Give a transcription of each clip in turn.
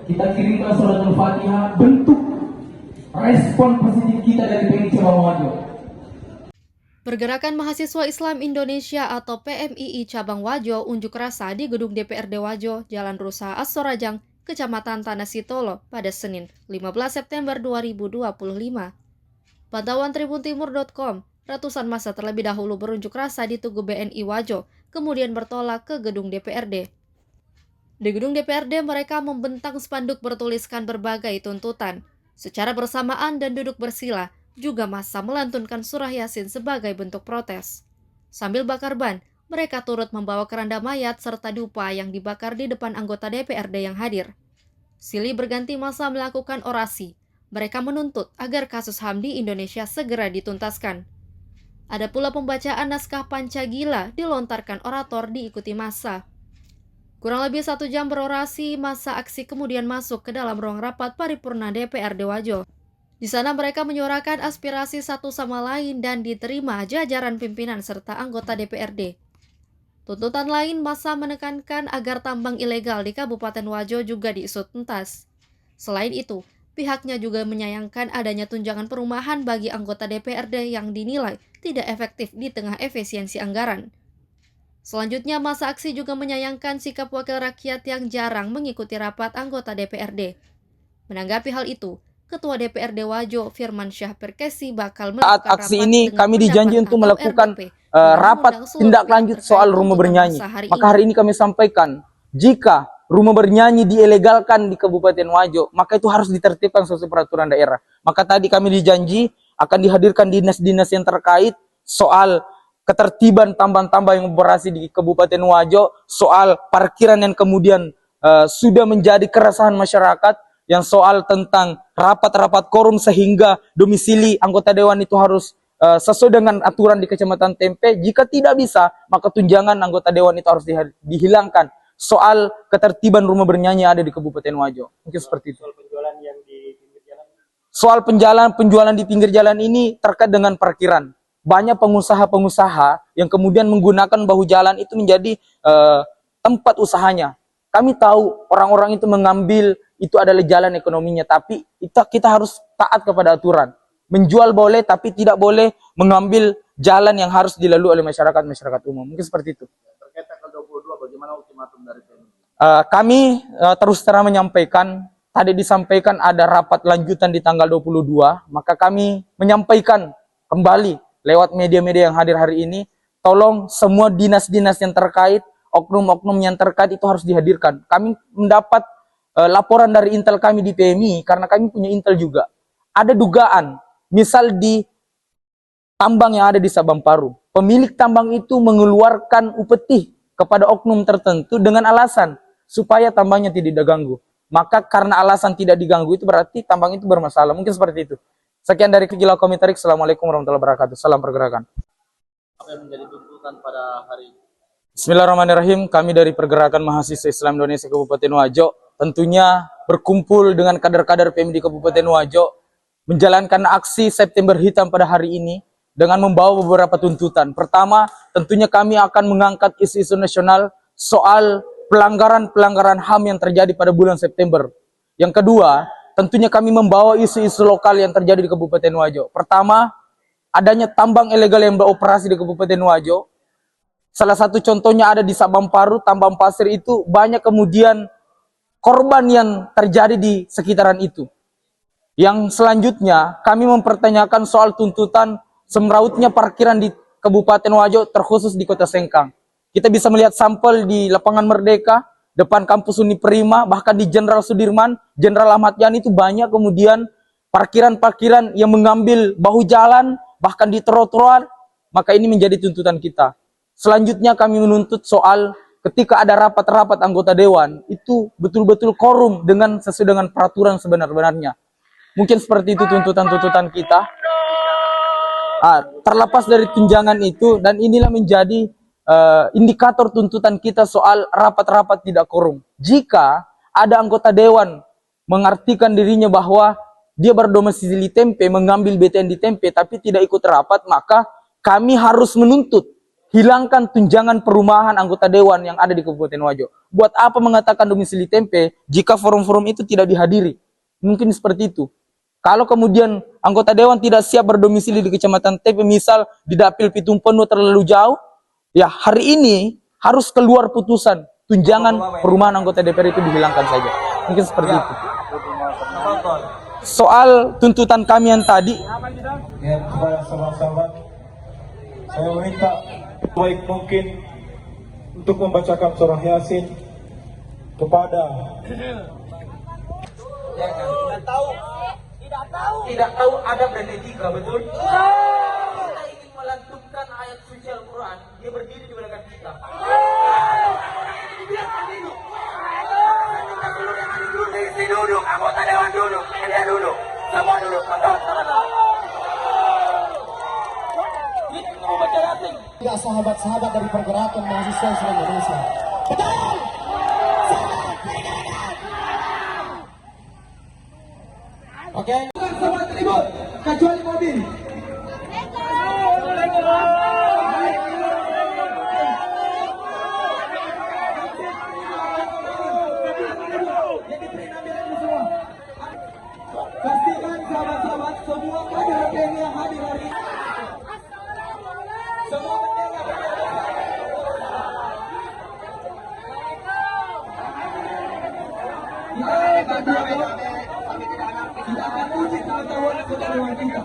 kita kirimkan suratul Fatihah bentuk respon positif kita dari PMI Cabang Wajo. Pergerakan Mahasiswa Islam Indonesia atau PMII Cabang Wajo unjuk rasa di gedung DPRD Wajo, Jalan Rusa As-Sorajang, Kecamatan Tanah Sitolo pada Senin, 15 September 2025. Pantauan tribuntimur.com, ratusan massa terlebih dahulu berunjuk rasa di Tugu BNI Wajo, kemudian bertolak ke gedung DPRD. Di gedung DPRD mereka membentang spanduk bertuliskan berbagai tuntutan. Secara bersamaan dan duduk bersila, juga massa melantunkan surah Yasin sebagai bentuk protes. Sambil bakar ban, mereka turut membawa keranda mayat serta dupa yang dibakar di depan anggota DPRD yang hadir. Silih berganti massa melakukan orasi. Mereka menuntut agar kasus HAM di Indonesia segera dituntaskan. Ada pula pembacaan naskah Pancagila dilontarkan orator diikuti massa. Kurang lebih 1 jam berorasi, massa aksi kemudian masuk ke dalam ruang rapat paripurna DPRD Wajo. Di sana mereka menyuarakan aspirasi satu sama lain dan diterima jajaran pimpinan serta anggota DPRD. Tuntutan lain, massa menekankan agar tambang ilegal di Kabupaten Wajo juga diusut tuntas. Selain itu, pihaknya juga menyayangkan adanya tunjangan perumahan bagi anggota DPRD yang dinilai tidak efektif di tengah efisiensi anggaran. Selanjutnya, massa aksi juga menyayangkan sikap wakil rakyat yang jarang mengikuti rapat anggota DPRD. Menanggapi hal itu, Ketua DPRD Wajo, Firman Syah Perkesi, bakal melakukan saat aksi ini kami dijanji untuk melakukan rapat tindak lanjut soal rumah bernyanyi. Maka hari ini kami sampaikan, jika rumah bernyanyi diilegalkan di Kabupaten Wajo, maka itu harus ditertibkan sesuai peraturan daerah. Maka tadi kami dijanji akan dihadirkan dinas-dinas yang terkait soal ketertiban tambang-tambang yang beroperasi di Kabupaten Wajo, soal parkiran yang kemudian sudah menjadi keresahan masyarakat, yang soal tentang rapat-rapat quorum sehingga domisili anggota dewan itu harus sesuai dengan aturan di Kecamatan Tempe. Jika tidak bisa, maka tunjangan anggota dewan itu harus dihilangkan. Soal ketertiban rumah bernyanyi ada di Kabupaten Wajo. Mungkin seperti itu. Soal penjualan yang di pinggir jalan. Soal penjualan di pinggir jalan ini terkait dengan parkiran. Banyak pengusaha-pengusaha yang kemudian menggunakan bahu jalan itu menjadi tempat usahanya. Kami tahu orang-orang itu mengambil itu adalah jalan ekonominya, tapi kita harus taat kepada aturan. Menjual boleh, tapi tidak boleh mengambil jalan yang harus dilalui oleh masyarakat umum. Mungkin seperti itu. Terkait tanggal 22, bagaimana ultimatum dari PMI? Kami terus terang menyampaikan, tadi disampaikan ada rapat lanjutan di tanggal 22, maka kami menyampaikan kembali lewat media-media yang hadir hari ini, tolong semua dinas-dinas yang terkait, oknum-oknum yang terkait itu harus dihadirkan. Kami mendapat laporan dari intel kami di PMI, karena kami punya intel juga. Ada dugaan, misal di tambang yang ada di Sabamparu, pemilik tambang itu mengeluarkan upeti kepada oknum tertentu dengan alasan supaya tambangnya tidak diganggu. Maka karena alasan tidak diganggu itu berarti tambang itu bermasalah. Mungkin seperti itu. Sekian dari Kegila Komentarik. Assalamualaikum warahmatullahi wabarakatuh. Salam pergerakan. Apa yang menjadi tuntutan pada hari ini? Bismillahirrahmanirrahim. Kami dari Pergerakan Mahasiswa Islam Indonesia Kabupaten Wajo tentunya berkumpul dengan kader-kader PMI di Kabupaten Wajo menjalankan aksi September Hitam pada hari ini dengan membawa beberapa tuntutan. Pertama, tentunya kami akan mengangkat isu-isu nasional soal pelanggaran-pelanggaran HAM yang terjadi pada bulan September. Yang kedua, tentunya kami membawa isu-isu lokal yang terjadi di Kabupaten Wajo. Pertama, adanya tambang ilegal yang beroperasi di Kabupaten Wajo. Salah satu contohnya ada di Sabamparu, tambang pasir itu banyak kemudian korban yang terjadi di sekitaran itu. Yang selanjutnya, kami mempertanyakan soal tuntutan semrautnya parkiran di Kabupaten Wajo, terkhusus di Kota Sengkang. Kita bisa melihat sampel di Lapangan Merdeka, depan kampus Uniprima, bahkan di Jenderal Sudirman, Jenderal Ahmad Yani itu banyak kemudian parkiran-parkiran yang mengambil bahu jalan, bahkan di trotoar. Maka ini menjadi tuntutan kita. Selanjutnya kami menuntut soal ketika ada rapat-rapat anggota dewan, itu betul-betul quorum dengan sesuai dengan peraturan sebenar-benarnya. Mungkin seperti itu tuntutan-tuntutan kita. Terlepas dari tunjangan itu, dan inilah menjadi indikator tuntutan kita soal rapat-rapat tidak quorum. Jika ada anggota dewan mengartikan dirinya bahwa dia berdomisili Tempe, mengambil BTN di Tempe, tapi tidak ikut rapat, maka kami harus menuntut hilangkan tunjangan perumahan anggota dewan yang ada di Kabupaten Wajo. Buat apa mengatakan domisili tempe jika forum-forum itu tidak dihadiri? Mungkin seperti itu. Kalau kemudian anggota dewan tidak siap berdomisili di Kecamatan Tempe, misal di Dapil Pitung Penuh terlalu jauh, ya hari ini harus keluar putusan tunjangan perumahan anggota DPR itu dihilangkan saja. Mungkin seperti itu. Soal tuntutan kami yang tadi, Ya, kepada sahabat-sahabat, saya meminta baik mungkin untuk membacakan surah Yasin kepada tidak tahu ada beretika, betul? Kita ingin melantunkan ayat suci Al-Quran, dia berdiri di belakang kita. Duduk, anggota dewan duduk, dia duduk, semua duduk, juga sahabat-sahabat dari pergerakan mahasiswa Islam Indonesia. Betul! Oke. Semua tribun, kecuali mobil. Pastikan sahabat-sahabat semua kader PMI yang hadir hari ini. Semua bendera kita akan uji pengetahuan pengetahuan kita.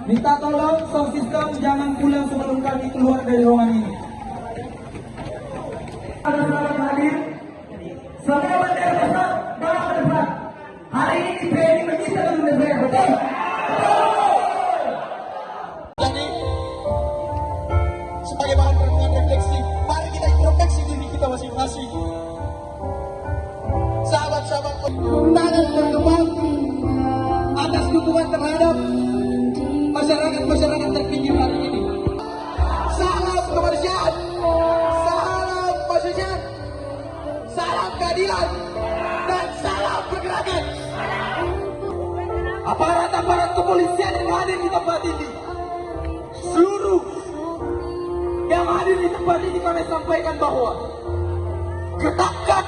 Minta tolong sound system jangan pulang sebelum kami keluar dari ruangan ini. Ada selamat hadir. Semua bendera besar bawa ke depan. Hari ini PMI menyita gedung DPR, betul? Jadi, sebagai bahan renungan refleksi, mari kita introspeksi diri kita masing-masing. Sahabat-sahabat, undangan terkembang atas dukungan terhadap masyarakat terpinggir hari ini. Salam kemanusiaan, salam manusia, salam keadilan, dan salam pergerakan. Aparat-aparat kepolisian yang hadir di tempat ini, seluruh yang hadir di tempat ini kami sampaikan bahwa ketatkan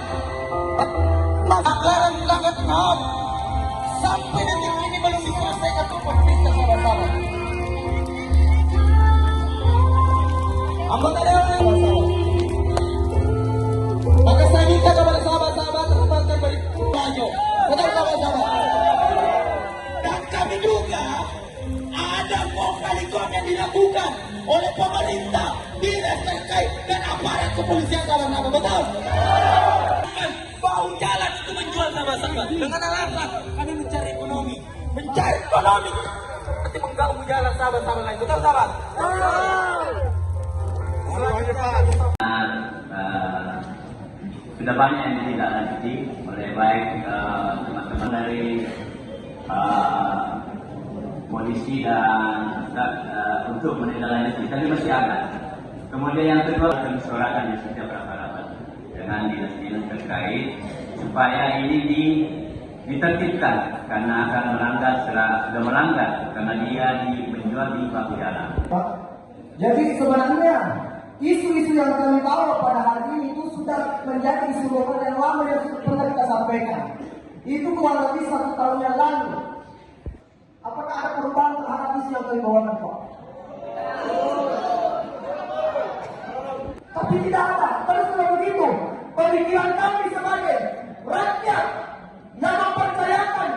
pelanggaran HAM sampai detik ini belum diselesaikan oleh pemerintah sahabat-sahabat. Anggota dewan sahabat-sahabat. Maka saya minta kepada sahabat-sahabat tempatkan balik maju. Betul sahabat-sahabat. Dan kami juga ada kali-kali yang dilakukan oleh pemerintah, dinas terkait dan aparat kepolisian sahabat-sahabat. Betul. Bau jalan itu menjual sahabat-sahabat dengan alasan kami mencari ekonomi, nanti mengganggu jalan sahabat-sahabat lain. Betul sahabat? Sudah banyak yang ditindaklanjuti oleh baik teman-teman dari polisi dan untuk menindaklanjuti, tapi masih ada. Kemudian yang kedua kami suarakan di setiap rapat-rapat dengan dinas-dinas terkait supaya ini ditertibkan karena akan sudah melanggar karena dia menjual di bahu jalan. Jadi sebenarnya isu-isu yang kami bawa pada hari ini itu sudah menjadi isu lokal yang lama yang sudah pernah kita sampaikan. Itu kurang lebih 1 tahun yang lalu. Apakah ada perubahan terhadap isu yang kami bawakan, Pak? Tapi tidak ada. Terus begitu, pemikiran kami sebagai rakyat yang mempercayakan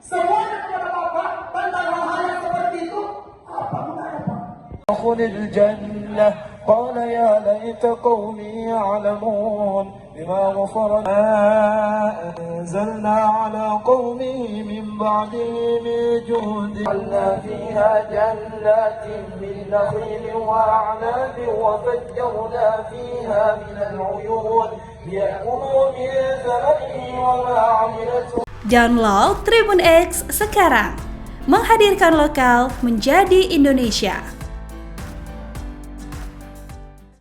semuanya kepada Bapak tentang hal-hal yang seperti itu, apa gunanya, Pak? دخل الجنة قال يا ليت قومي يعلمون بما غفر ما أنزلنا على قومه من بعده من جود جعلنا فيها جنات من نخيل وأعناب وفجرنا فيها من العيون ليأكلوا من ثمره وما عملته. Download Tribun X sekarang, menghadirkan lokal menjadi Indonesia.